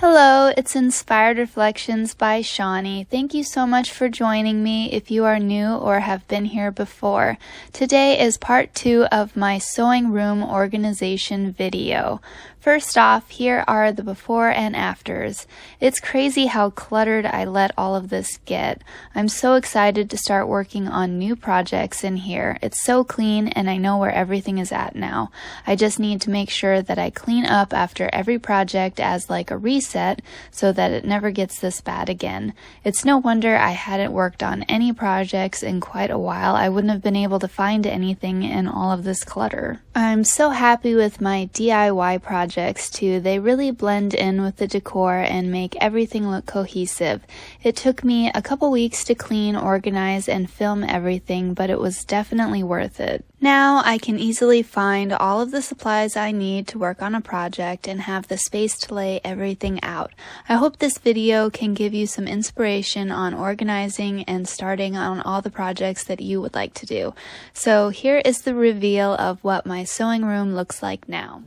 Hello, it's Inspired Reflections by Shawnee. Thank you so much for joining me if you are new or have been here before. Today is part 2 of my sewing room organization video. First off, here are the before and afters. It's crazy how cluttered I let all of this get. I'm so excited to start working on new projects in here. It's so clean and I know where everything is at now. I just need to make sure that I clean up after every project as like a reset so that it never gets this bad again. It's no wonder I hadn't worked on any projects in quite a while. I wouldn't have been able to find anything in all of this clutter. I'm so happy with my DIY projects too. They really blend in with the decor and make everything look cohesive. It took me a couple weeks to clean, organize, and film everything, but it was definitely worth it. Now I can easily find all of the supplies I need to work on a project and have the space to lay everything out. I hope this video can give you some inspiration on organizing and starting on all the projects that you would like to do. So here is the reveal of what my sewing room looks like now.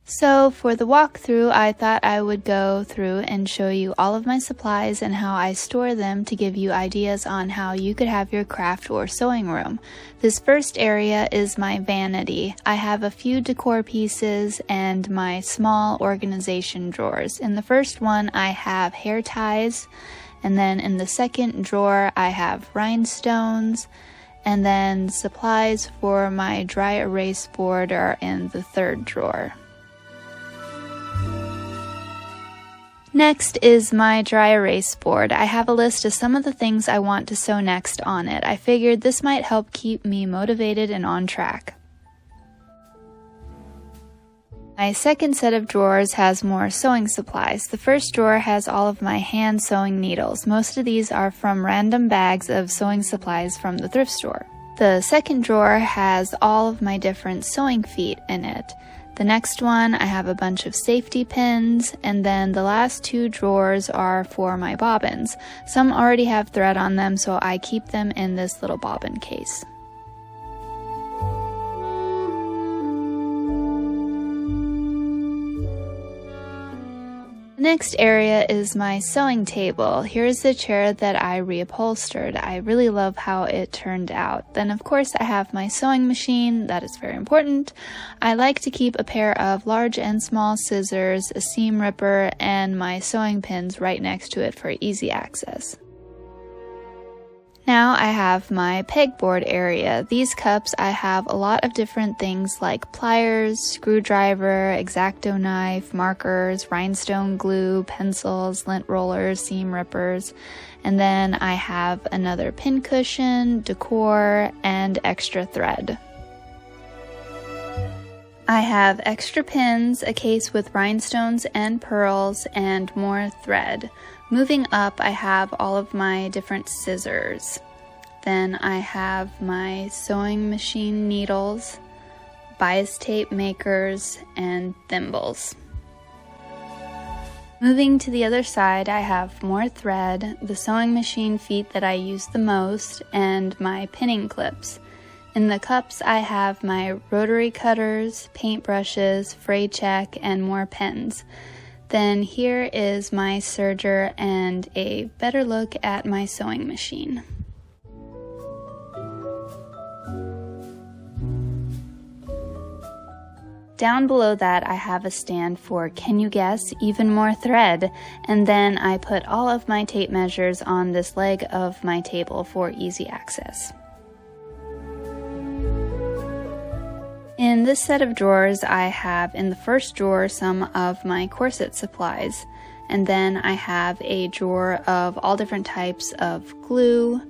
So for the walkthrough, I thought I would go through and show you all of my supplies and how I store them to give you ideas on how you could have your craft or sewing room. This first area is my vanity. I have a few decor pieces and my small organization drawers. In the first one, I have hair ties, and then in the second drawer, I have rhinestones, and then supplies for my dry erase board are in the third drawer. Next is my dry erase board. I have a list of some of the things I want to sew next on it. I figured this might help keep me motivated and on track. My second set of drawers has more sewing supplies. The first drawer has all of my hand sewing needles. Most of these are from random bags of sewing supplies from the thrift store. The second drawer has all of my different sewing feet in it. The next one, I have a bunch of safety pins, and then the last two drawers are for my bobbins. Some already have thread on them, so I keep them in this little bobbin case. The next area is my sewing table. Here's the chair that I reupholstered. I really love how it turned out. Then of course I have my sewing machine. That is very important. I like to keep a pair of large and small scissors, a seam ripper, and my sewing pins right next to it for easy access. Now I have my pegboard area. These cups, I have a lot of different things like pliers, screwdriver, X-Acto knife, markers, rhinestone glue, pencils, lint rollers, seam rippers, and then I have another pin cushion, decor, and extra thread. I have extra pins, a case with rhinestones and pearls, and more thread. Moving up, I have all of my different scissors. Then I have my sewing machine needles, bias tape makers, and thimbles. Moving to the other side, I have more thread, the sewing machine feet that I use the most, and my pinning clips. In the cups, I have my rotary cutters, paintbrushes, fray check, and more pens. Then here is my serger and a better look at my sewing machine. Down below that, I have a stand for, can you guess, even more thread, and then I put all of my tape measures on this leg of my table for easy access. In this set of drawers, I have in the first drawer some of my corset supplies, and then I have a drawer of all different types of glue,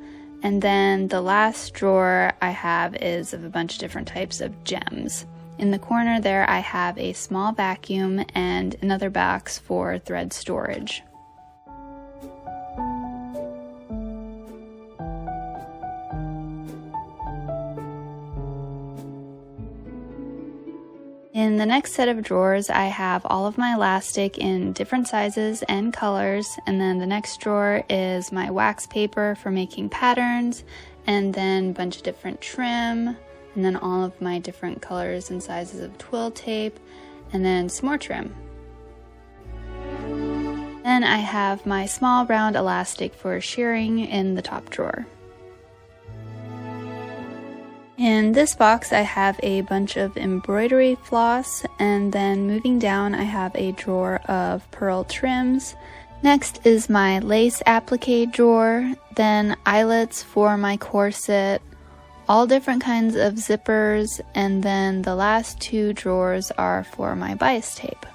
and then the last drawer I have is of a bunch of different types of gems. In the corner there I have a small vacuum and another box for thread storage. In the next set of drawers, I have all of my elastic in different sizes and colors, and then the next drawer is my wax paper for making patterns, and then a bunch of different trim, and then all of my different colors and sizes of twill tape, and then some more trim. Then I have my small round elastic for shearing in the top drawer. In this box I have a bunch of embroidery floss, and then moving down I have a drawer of pearl trims. Next is my lace applique drawer, then eyelets for my corset, all different kinds of zippers, and then the last two drawers are for my bias tape.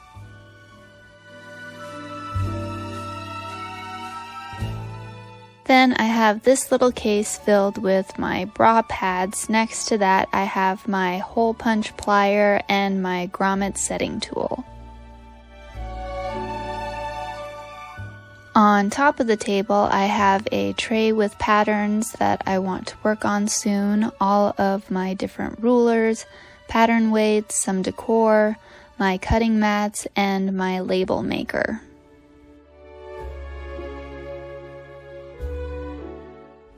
Then I have this little case filled with my bra pads. Next to that I have my hole punch plier and my grommet setting tool. On top of the table I have a tray with patterns that I want to work on soon, all of my different rulers, pattern weights, some decor, my cutting mats, and my label maker.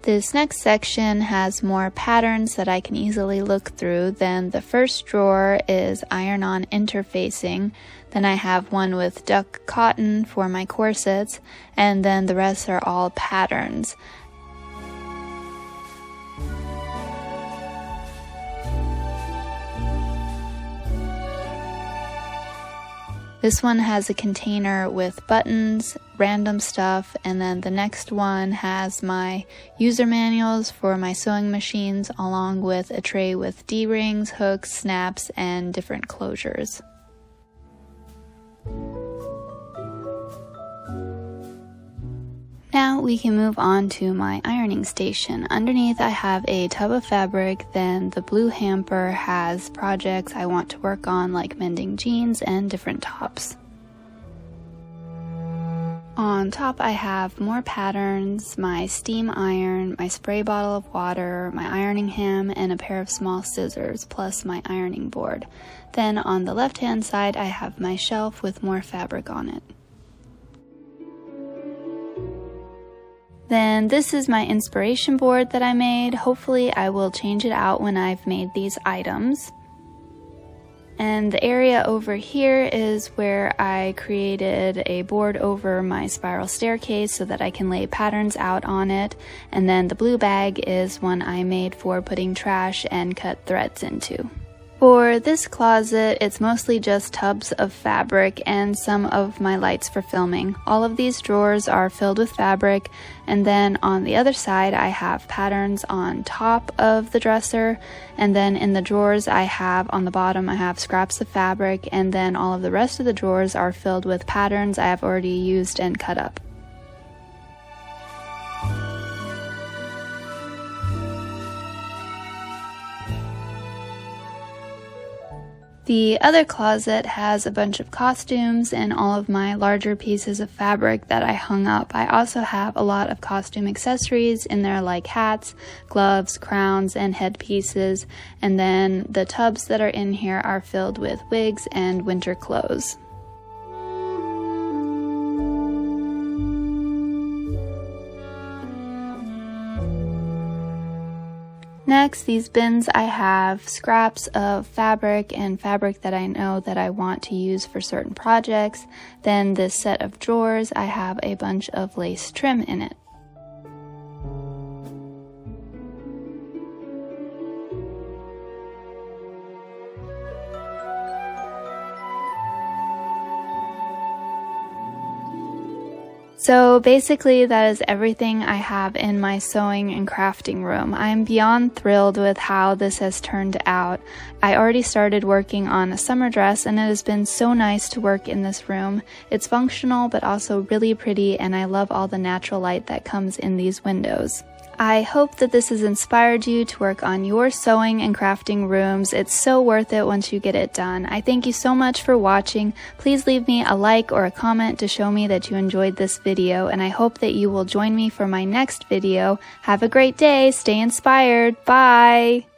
This next section has more patterns that I can easily look through. Then the first drawer is iron-on interfacing. Then I have one with duck cotton for my corsets, and then the rest are all patterns. This one has a container with buttons, random stuff, and then the next one has my user manuals for my sewing machines, along with a tray with D-rings, hooks, snaps, and different closures. Now we can move on to my ironing station. Underneath I have a tub of fabric, then the blue hamper has projects I want to work on, like mending jeans and different tops. On top I have more patterns, my steam iron, my spray bottle of water, my ironing ham, and a pair of small scissors, plus my ironing board. Then on the left hand side I have my shelf with more fabric on it. Then this is my inspiration board that I made. Hopefully I will change it out when I've made these items. And the area over here is where I created a board over my spiral staircase so that I can lay patterns out on it. And then the blue bag is one I made for putting trash and cut threads into. For this closet, it's mostly just tubs of fabric and some of my lights for filming. All of these drawers are filled with fabric, and then on the other side I have patterns on top of the dresser, and then in the drawers I have on the bottom I have scraps of fabric, and then all of the rest of the drawers are filled with patterns I have already used and cut up. The other closet has a bunch of costumes and all of my larger pieces of fabric that I hung up. I also have a lot of costume accessories in there, like hats, gloves, crowns, and headpieces, and then the tubs that are in here are filled with wigs and winter clothes. Next, these bins I have scraps of fabric and fabric that I know that I want to use for certain projects. Then this set of drawers, I have a bunch of lace trim in it. So basically that is everything I have in my sewing and crafting room. I'm beyond thrilled with how this has turned out. I already started working on a summer dress and it has been so nice to work in this room. It's functional but also really pretty, and I love all the natural light that comes in these windows. I hope that this has inspired you to work on your sewing and crafting rooms. It's so worth it once you get it done. I thank you so much for watching. Please leave me a like or a comment to show me that you enjoyed this video, and I hope that you will join me for my next video. Have a great day. Stay inspired. Bye.